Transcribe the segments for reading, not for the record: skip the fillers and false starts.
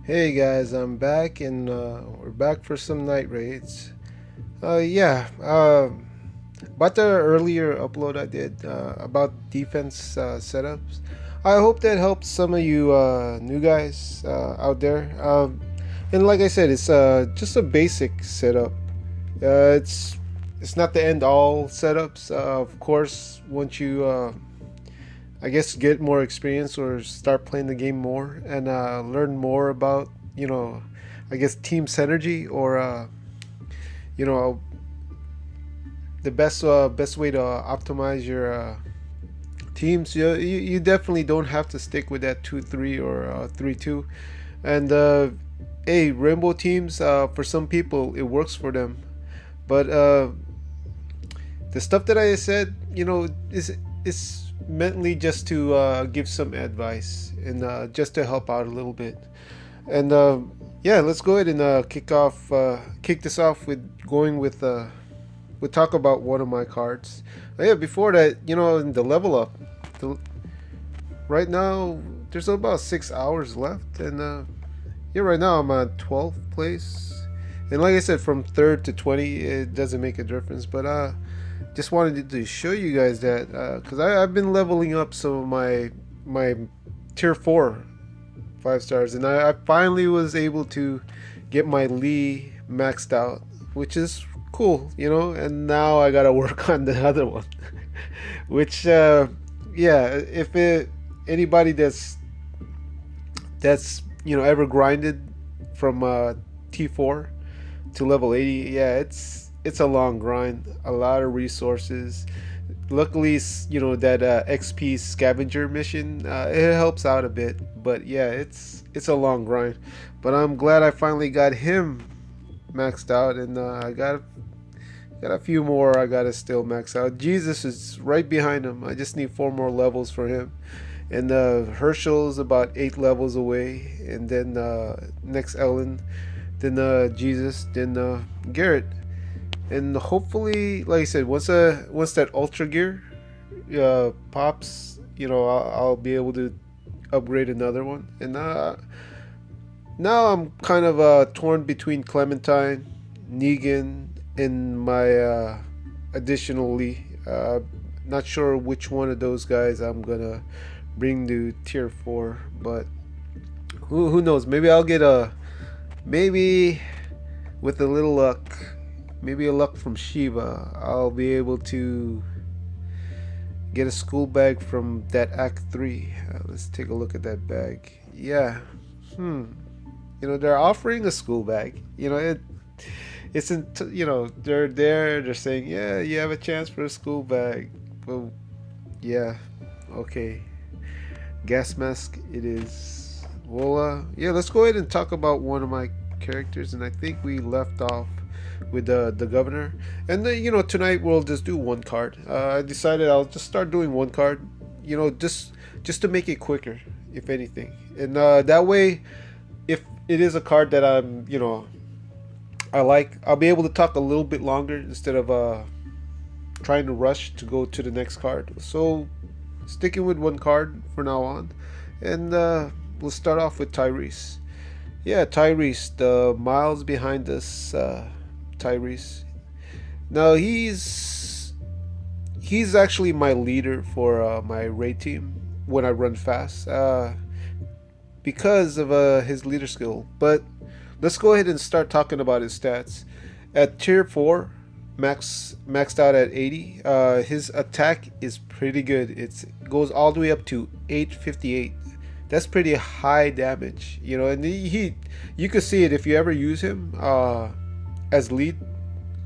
Hey guys, I'm back and we're back for some night raids. Yeah, about the earlier upload I did about defense setups. I hope that helps some of you new guys out there. And like I said, it's just a basic setup. It's not the end all setups. Of course, once you I guess get more experience or start playing the game more and learn more about I guess team synergy or you know the best way to optimize your teams. You definitely don't have to stick with that 2-3 or 3-2. And hey, rainbow teams for some people it works for them, but the stuff that I said, is mentally just to give some advice and just to help out a little bit. And yeah, let's go ahead and kick this off with going with we'll talk about one of my cards. Yeah, before that, in the level up, the, right now there's about 6 hours left, and yeah, right now I'm at 12th place. And like I said, from third to 20, it doesn't make a difference. But just wanted to show you guys that because I've been leveling up some of my tier 4 5 stars, and I finally was able to get my Lee maxed out, which is cool, and now I gotta work on the other one. Which yeah, if it anybody that's ever grinded from T4 to level 80, yeah, it's a long grind, a lot of resources. Luckily, that XP scavenger mission, it helps out a bit, but yeah, it's a long grind. But I'm glad I finally got him maxed out, and I got a few more I gotta still max out. Jesus is right behind him. I just need 4 more levels for him. And Herschel's about 8 levels away, and then next Ellen, then Jesus, then Garrett. And hopefully, like I said, once that Ultra Gear pops, I'll be able to upgrade another one. And now I'm kind of torn between Clementine, Negan, and my additional Lee. Not sure which one of those guys I'm gonna bring to tier 4, but who knows? Maybe I'll get maybe with a little luck, maybe a luck from Shiva, I'll be able to get a school bag from that Act 3. Let's take a look at that bag. Yeah. They're offering a school bag. It's in, they're saying, yeah, you have a chance for a school bag. Well, yeah, okay. Gas mask it is. Well, yeah, let's go ahead and talk about one of my characters, and I think we left off with the governor. And then, tonight we'll just do one card. I decided I'll just start doing one card, just to make it quicker, if anything. And that way, if it is a card that I like, I'll be able to talk a little bit longer instead of trying to rush to go to the next card. So sticking with one card for now on, and we'll start off with Tyrese. Yeah, Tyrese, the miles behind us, Tyrese. Now he's actually my leader for my raid team when I run fast, because of his leader skill. But let's go ahead and start talking about his stats. At tier 4, maxed out at 80. His attack is pretty good. It goes all the way up to 858. That's pretty high damage, and you could see it if you ever use him as lead,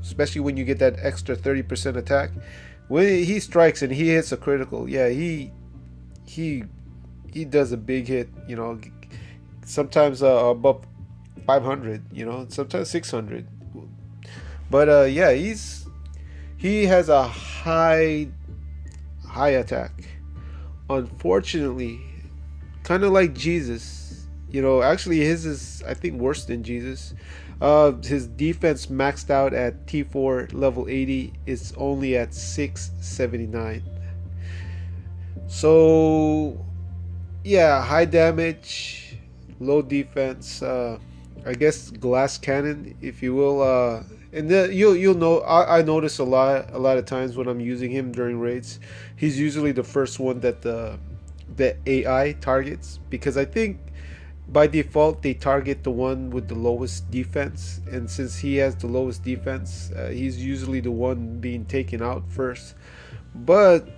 especially when you get that extra 30% attack. When he strikes and he hits a critical, yeah, he does a big hit, sometimes above 500, sometimes 600. But yeah, he has a high attack. Unfortunately, kind of like Jesus, actually his is, I think, worse than Jesus. His defense maxed out at T4 level 80 is only at 679. So yeah, high damage, low defense. I guess glass cannon, if you will. And you'll know. I notice a lot of times when I'm using him during raids, he's usually the first one that the AI targets, because I think by default they target the one with the lowest defense, and since he has the lowest defense, he's usually the one being taken out first. But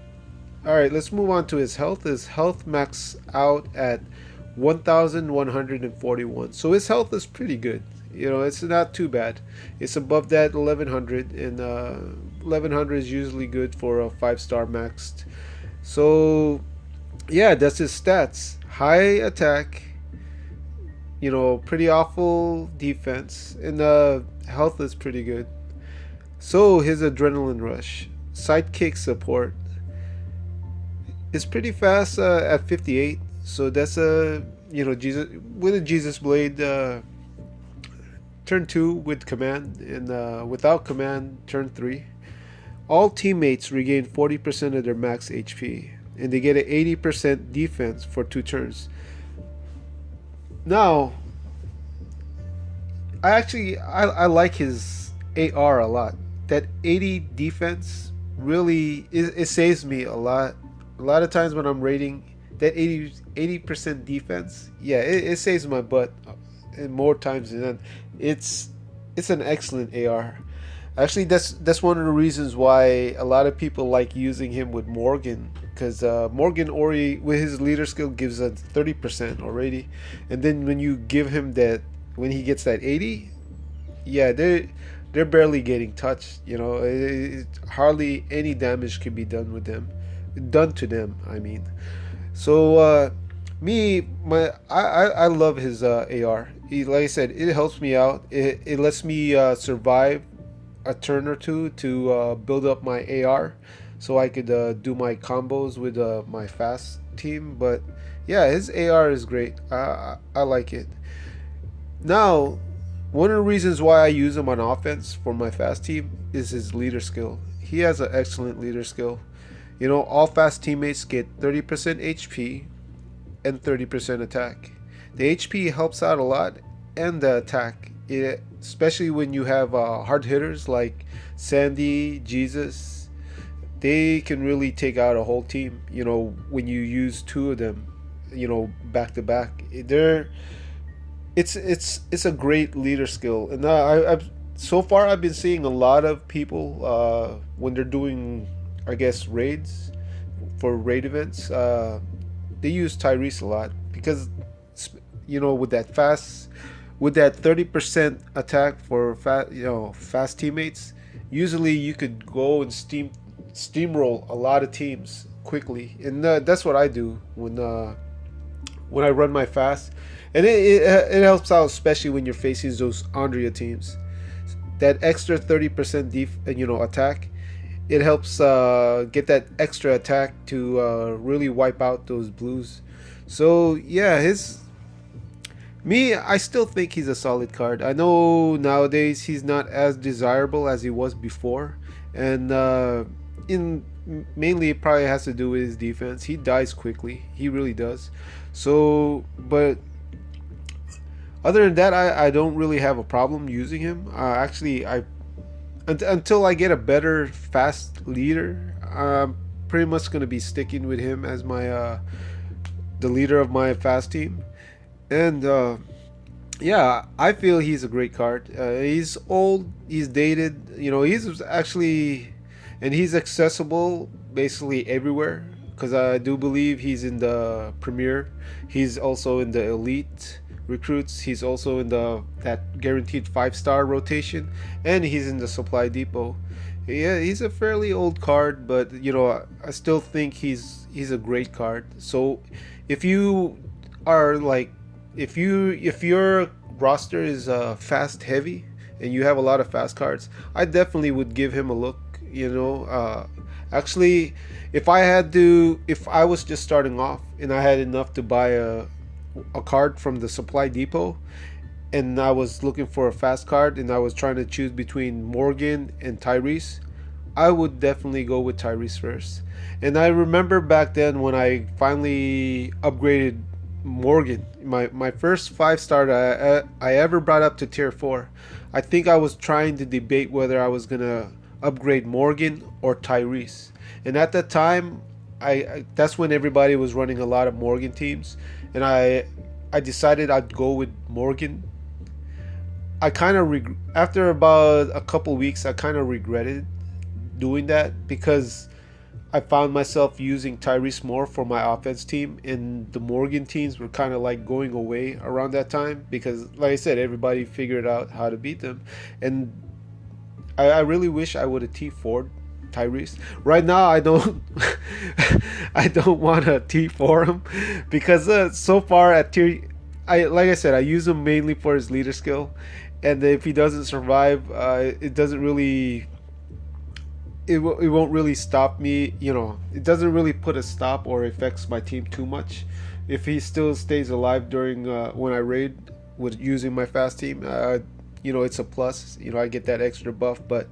all right, let's move on to his health. His health max out at 1141, so his health is pretty good. It's not too bad. It's above that 1100, and 1100 is usually good for a 5-star maxed. So yeah, that's his stats: high attack, pretty awful defense, and health is pretty good. So his adrenaline rush, sidekick support, is pretty fast at 58. So that's a Jesus with a Jesus blade, turn 2 with command, and without command turn 3. All teammates regain 40% of their max HP, and they get an 80% defense for 2 turns. Now, I like his AR a lot. That 80 defense really it saves me a lot. A lot of times when I'm raiding, that 80% defense, yeah, it saves my butt, and more times than that. It's an excellent AR. Actually, that's one of the reasons why a lot of people like using him with Morgan, because Morgan Ori with his leader skill gives a 30% already, and then when you give him that, when he gets that 80, yeah, they're barely getting touched. Hardly any damage can be done to them. I mean, so I love his AR. Like I said, it helps me out. It lets me survive a turn or two to build up my AR, so I could do my combos with my fast team. But yeah, his AR is great. I like it. Now, one of the reasons why I use him on offense for my fast team is his leader skill. He has an excellent leader skill. All fast teammates get 30% HP and 30% attack. The HP helps out a lot, and the attack, especially when you have hard hitters like Sandy, Jesus. They can really take out a whole team. When you use 2 of them, back to back. It's a great leader skill, and I've so far I've been seeing a lot of people when they're doing, I guess, raids for raid events. They use Tyrese a lot because with that 30% attack for fast teammates. Usually you could go and steamroll a lot of teams quickly, and that's what I do when I run my fast, and it helps out, especially when you're facing those Andrea teams. That extra 30% attack, it helps get that extra attack to really wipe out those blues. So yeah, I still think he's a solid card. I know nowadays he's not as desirable as he was before, and in mainly it probably has to do with his defense. He dies quickly. He really does. So, but other than that, I don't really have a problem using him. Until I get a better fast leader, I'm pretty much gonna be sticking with him as my the leader of my fast team. And yeah, I feel he's a great card. He's old, he's dated. He's actually, and he's accessible basically everywhere, because I do believe he's in the Premier. He's also in the Elite recruits. He's also in that guaranteed 5-star rotation, and he's in the Supply Depot. Yeah, he's a fairly old card, but I still think he's a great card. So if you are like, if your roster is fast heavy and you have a lot of fast cards, I definitely would give him a look. Actually, if I was just starting off and I had enough to buy a card from the Supply Depot, and I was looking for a fast card, and I was trying to choose between Morgan and Tyrese, I would definitely go with Tyrese first. And I remember back then when I finally upgraded Morgan, my first 5 star I ever brought up to tier 4. I think I was trying to debate whether I was gonna upgrade Morgan or Tyrese, and at that time, that's when everybody was running a lot of Morgan teams, and I decided I'd go with Morgan. I kind of after about a couple weeks, I kind of regretted doing that because I found myself using Tyrese more for my offense team, and the Morgan teams were kind of like going away around that time because, like I said, everybody figured out how to beat them, and I really wish I would have T4'd Tyrese. Right now, I don't, I don't want to T4 him because so far at tier, like I said, I use him mainly for his leader skill, and if he doesn't survive, it doesn't really it won't really stop me. It doesn't really put a stop or affects my team too much. If he still stays alive during when I raid with using my fast team, it's a plus. I get that extra buff, but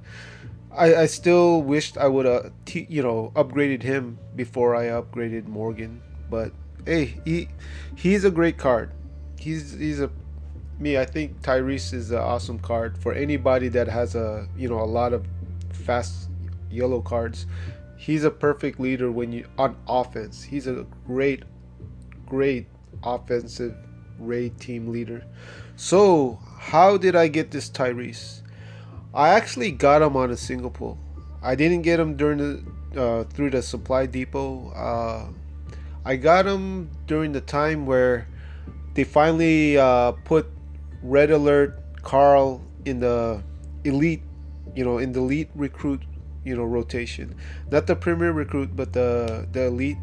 I still wished I would have upgraded him before I upgraded Morgan. But hey, he's a great card. He's a me. I think Tyrese is an awesome card for anybody that has a lot of fast yellow cards. He's a perfect leader when you on offense. He's a great offensive raid team leader. So how did I get this Tyrese? I actually got him on a single pull. I didn't get him during the through the supply depot. I got him during the time where they finally put Red Alert Carl in the elite, in the elite recruit, rotation. Not the premier recruit, but the elite,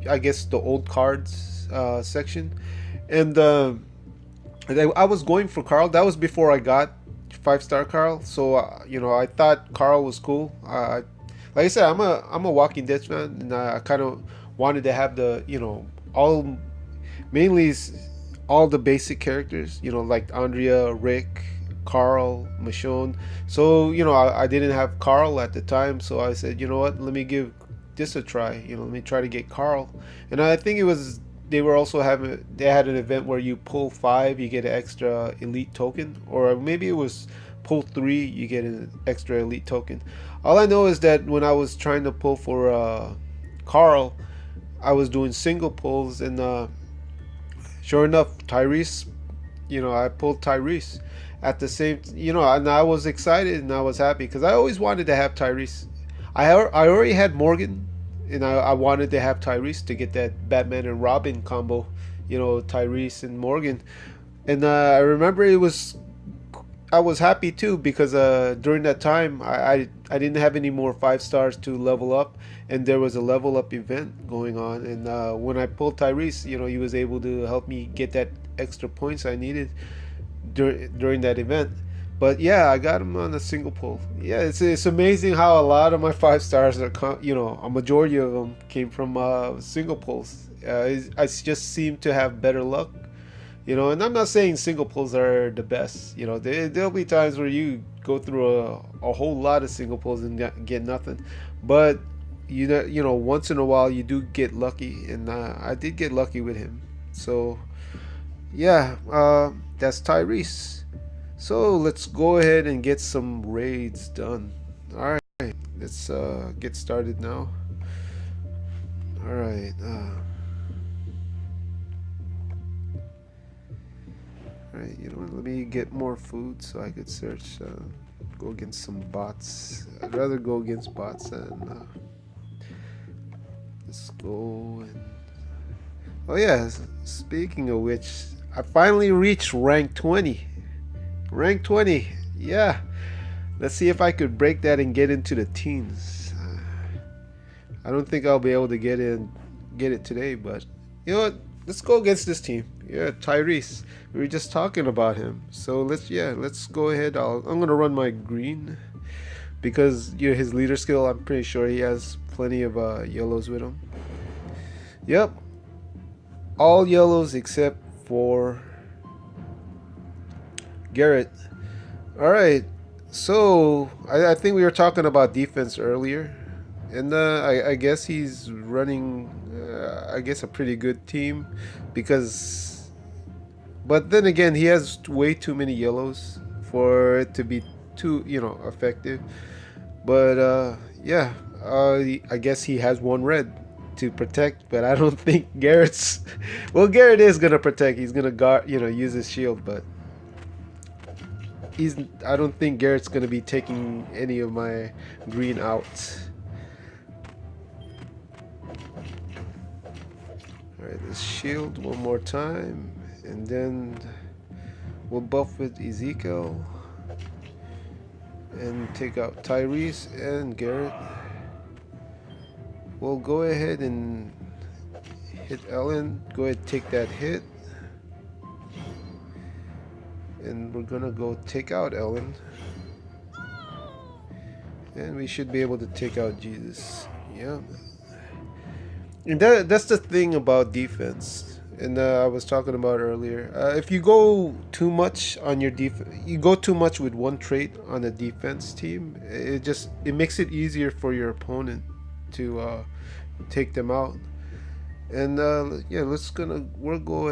I guess the old cards section. And I was going for Carl. That was before I got 5 star Carl. So I thought Carl was cool. Like I said, I'm a Walking Dead fan, and I kind of wanted to have the all mainly all the basic characters, like Andrea, Rick, Carl, Michonne. So I didn't have Carl at the time, so I said, you know what, let me give this a try. Let me try to get Carl. And I think they had an event where you pull 5, you get an extra elite token, or maybe it was pull 3, you get an extra elite token. All I know is that when I was trying to pull for Carl, I was doing single pulls, and sure enough, Tyrese, I pulled Tyrese at the same, and I was excited and I was happy because I always wanted to have Tyrese. I already had Morgan, and I wanted to have Tyrese to get that Batman and Robin combo, Tyrese and Morgan. And I remember I was happy too because during that time I didn't have any more 5 stars to level up, and there was a level up event going on, and when I pulled Tyrese, he was able to help me get that extra points I needed during that event. But yeah, I got him on a single pull. Yeah, it's amazing how a lot of my 5 stars are, a majority of them came from single pulls. I just seem to have better luck, and I'm not saying single pulls are the best. There'll be times where you go through a whole lot of single pulls and get nothing, but once in a while you do get lucky, and I did get lucky with him. So yeah, that's Tyrese. So let's go ahead and get some raids done. All right, let's get started now. All right. All right. Let me get more food so I could search. Go against some bots. I'd rather go against bots than. Let's go and. Oh yeah. Speaking of which, I finally reached rank 20. Rank 20, yeah. Let's see if I could break that and get into the teens. I don't think I'll be able to get it today, but you know what? Let's go against this team. Yeah, Tyrese. We were just talking about him, so let's go ahead. I'm gonna run my green because his leader skill. I'm pretty sure he has plenty of yellows with him. Yep, all yellows except for Garrett. All right. So I think we were talking about defense earlier, and I guess he's running. I guess a pretty good team because, but then again, he has way too many yellows for it to be too effective. But yeah, I guess he has one red to protect, but I don't think Garrett's. Well, Garrett is gonna protect. He's gonna guard, use his shield, but he's. I don't think Garrett's gonna be taking any of my green out. All right, let's shield one more time, and then we'll buff with Ezekiel and take out Tyrese and Garrett. We'll go ahead and hit Ellen. Go ahead and take that hit. And we're gonna go take out Ellen. And we should be able to take out Jesus. Yeah. And that's the thing about defense. And I was talking about earlier. If you go too much on your you go too much with one trait on a defense team. It makes it easier for your opponent to take them out. And yeah, we'll go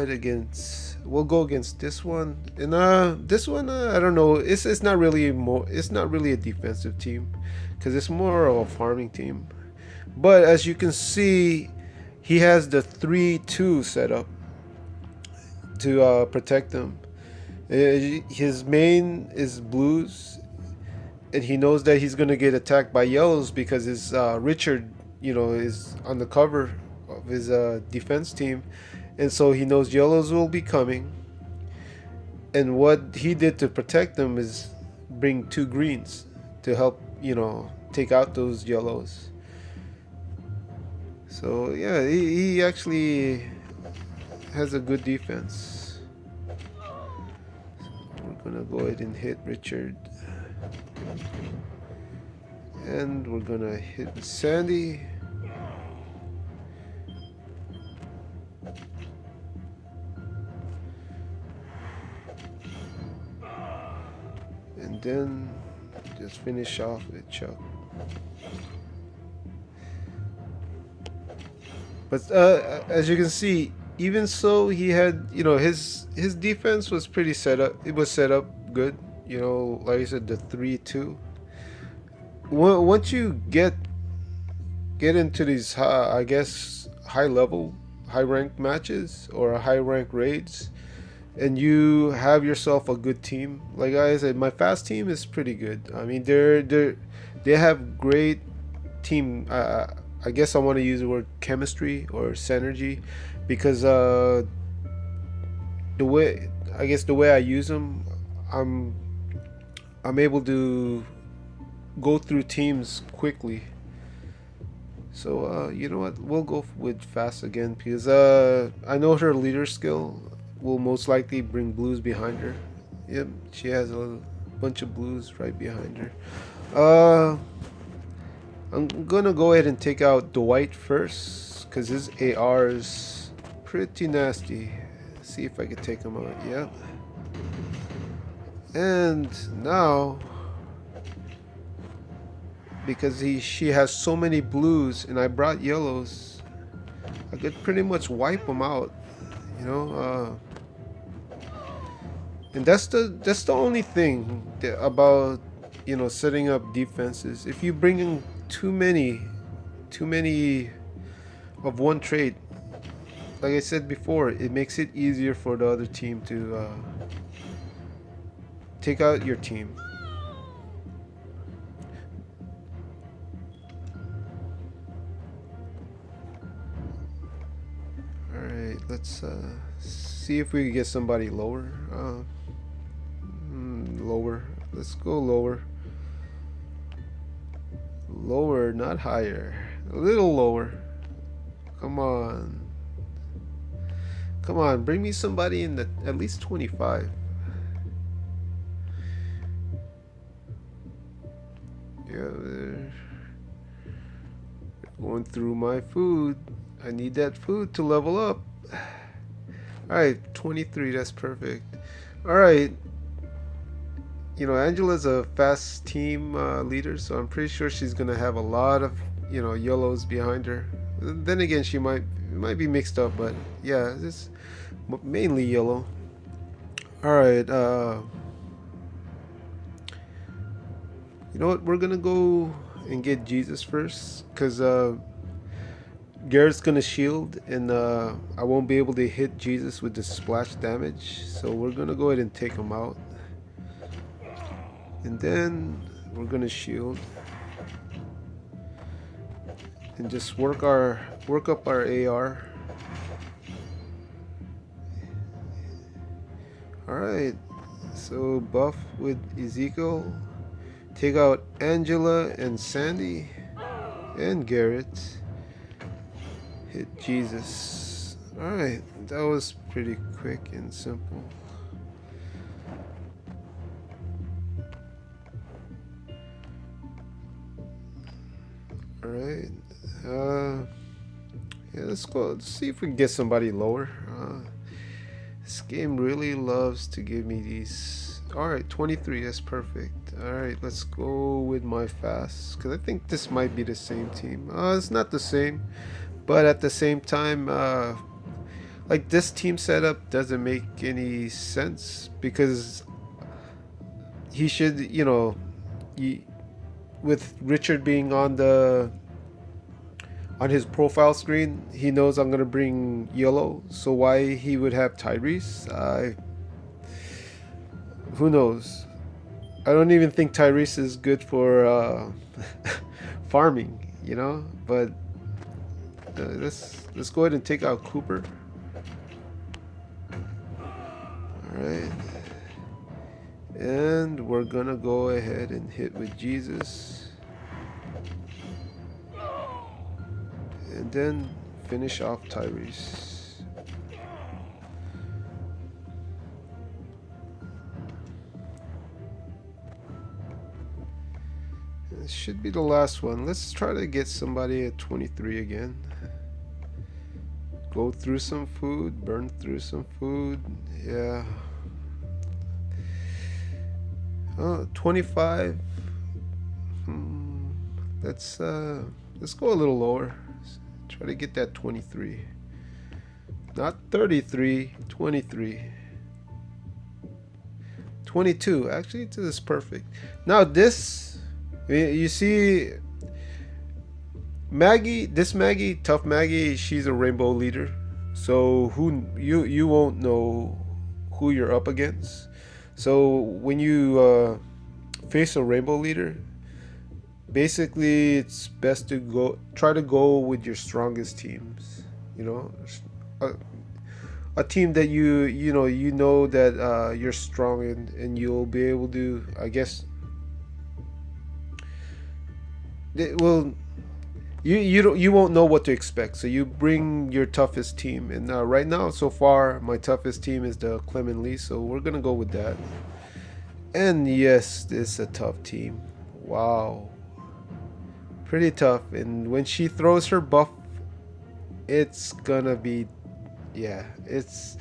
against this one. And this one, I don't know. It's not really a defensive team, because it's more of a farming team. But as you can see, he has the 3-2 set up to protect them. His main is blues, and he knows that he's gonna get attacked by yellows because his Richard, is on the cover of his defense team, and so he knows yellows will be coming. And what he did to protect them is bring 2 greens to help, take out those yellows. So yeah, he actually has a good defense. So we're gonna go ahead and hit Richard, and we're gonna hit Sandy. And then just finish off with Chuck. But as you can see, even so, he had, his defense was pretty set up. It was set up good, like I said, the 3-2. Once you get into these, I guess, high ranked matches or high ranked raids, and you have yourself a good team. Like I said, my fast team is pretty good. I mean, they have great team. I guess I want to use the word chemistry or synergy, because the way I use them, I'm able to go through teams quickly. So you know what? We'll go with fast again, because I know her leader skill will most likely bring blues behind her. Yep, she has a bunch of blues right behind her. I'm gonna go ahead and take out Dwight first, because his AR is pretty nasty. See if I can take him out. Yep. And now, because she has so many blues and I brought yellows, I could pretty much wipe them out. And that's the only thing about setting up defenses. If you bring in too many of one trait, like I said before, it makes it easier for the other team to take out your team. Alright, let's see if we can get somebody lower. Lower. Let's go lower. Lower, not higher. A little lower. Come on. Come on, bring me somebody in at least 25. Yeah, they're going through my food. I need that food to level up. Alright, 23, that's perfect. Alright. Angela's a fast team leader, so I'm pretty sure she's gonna have a lot of, yellows behind her. Then again, she might be mixed up, but yeah, it's mainly yellow. All right. You know what? We're gonna go and get Jesus first, cause Garrett's gonna shield, and I won't be able to hit Jesus with the splash damage. So we're gonna go ahead and take him out, and then we're gonna shield and just work up our AR. All right. So buff with Ezekiel. Take out Angela and Sandy and Garrett. Hit Jesus. Alright, that was pretty quick and simple. Alright. Yeah, let's go. Let's see if we can get somebody lower. This game really loves to give me these. Alright, 23, that's perfect. Alright, let's go with my fast. Because I think this might be the same team. It's not the same. But at the same time, like this team setup doesn't make any sense because he should, with Richard being on his profile screen, he knows I'm gonna bring yellow. So why he would have Tyrese? Who knows? I don't even think Tyrese is good for farming, But let's go ahead and take out Cooper. All right, and we're gonna go ahead and hit with Jesus, and then finish off Tyrese. This should be the last one. Let's try to get somebody at 23 again. Go through some food, burn through some food. Yeah. 25. Let's go a little lower. Try to get that 23. Not 33, 23. 22. Actually, this is perfect. Now this, you see, Maggie, Tough Maggie, she's a rainbow leader. So you won't know who you're up against. So when you face a rainbow leader, basically it's best to try to go with your strongest teams. A team that you know that you're strong in, and you'll be able to, I guess, well, you won't know what to expect, so you bring your toughest team. And right now, so far, my toughest team is the Clement Lee, so we're gonna go with that. And yes, this is a tough team. Wow, pretty tough. And when she throws her buff, it's gonna be, yeah, it's,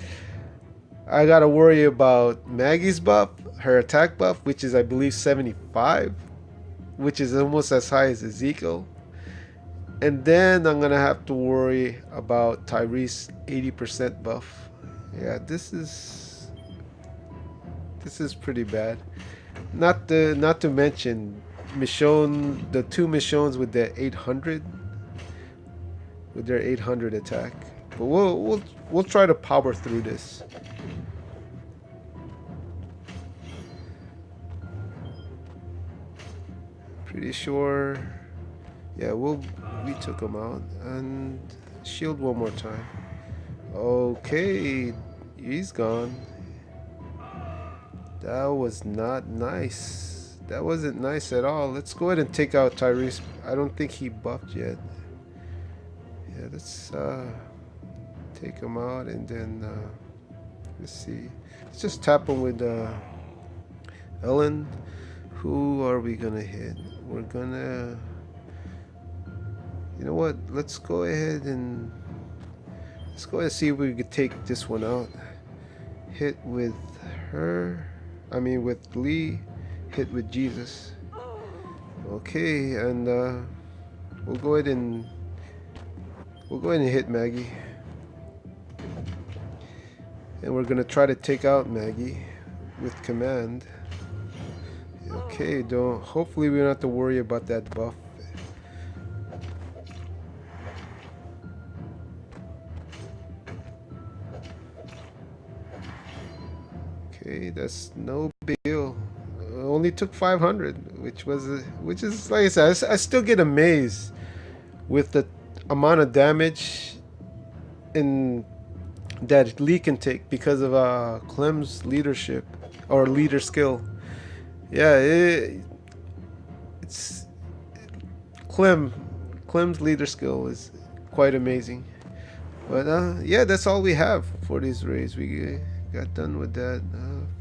I gotta worry about Maggie's buff, her attack buff, which is, I believe, 75, which is almost as high as Ezekiel. And then I'm gonna have to worry about Tyrese 80% buff. Yeah, this is pretty bad. Not to mention Michonne, the two Michonnes with their 800 attack. But we'll try to power through this. Pretty sure. Yeah, we took him out, and shield one more time. Okay, he's gone. That was not nice. That wasn't nice at all. Let's go ahead and take out Tyrese. I don't think he buffed yet. Yeah, let's take him out, and then let's see. Let's just tap him with Ellen. Who are we gonna hit? We're gonna, you know what? Let's go ahead and see if we could take this one out. Hit with her. I mean with Lee. Hit with Jesus. Okay, and we'll go ahead and We'll go ahead and hit Maggie. And we're gonna try to take out Maggie with command. Okay, don't. Hopefully we don't have to worry about that buff. Okay, that's no big deal. Only took 500, which is like I said, I still get amazed with the amount of damage in that Lee can take because of Clem's leadership or leader skill. Yeah, it's Clem's leader skill is quite amazing. But yeah, that's all we have for these raids. We got done with that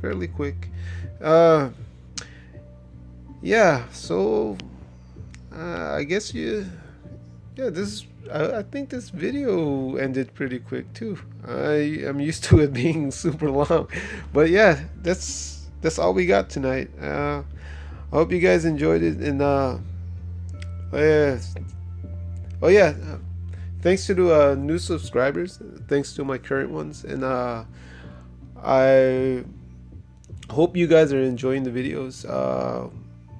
fairly quick. Uh, yeah, so I guess yeah, this I think this video ended pretty quick too. I'm used to it being super long, but yeah, that's all we got tonight. I hope you guys enjoyed it, and oh yeah, thanks to the new subscribers, thanks to my current ones, and I hope you guys are enjoying the videos.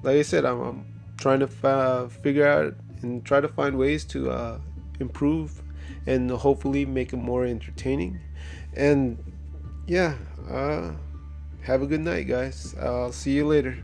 Like I said, I'm trying to figure out and try to find ways to improve and hopefully make it more entertaining. And yeah, have a good night, guys. I'll see you later.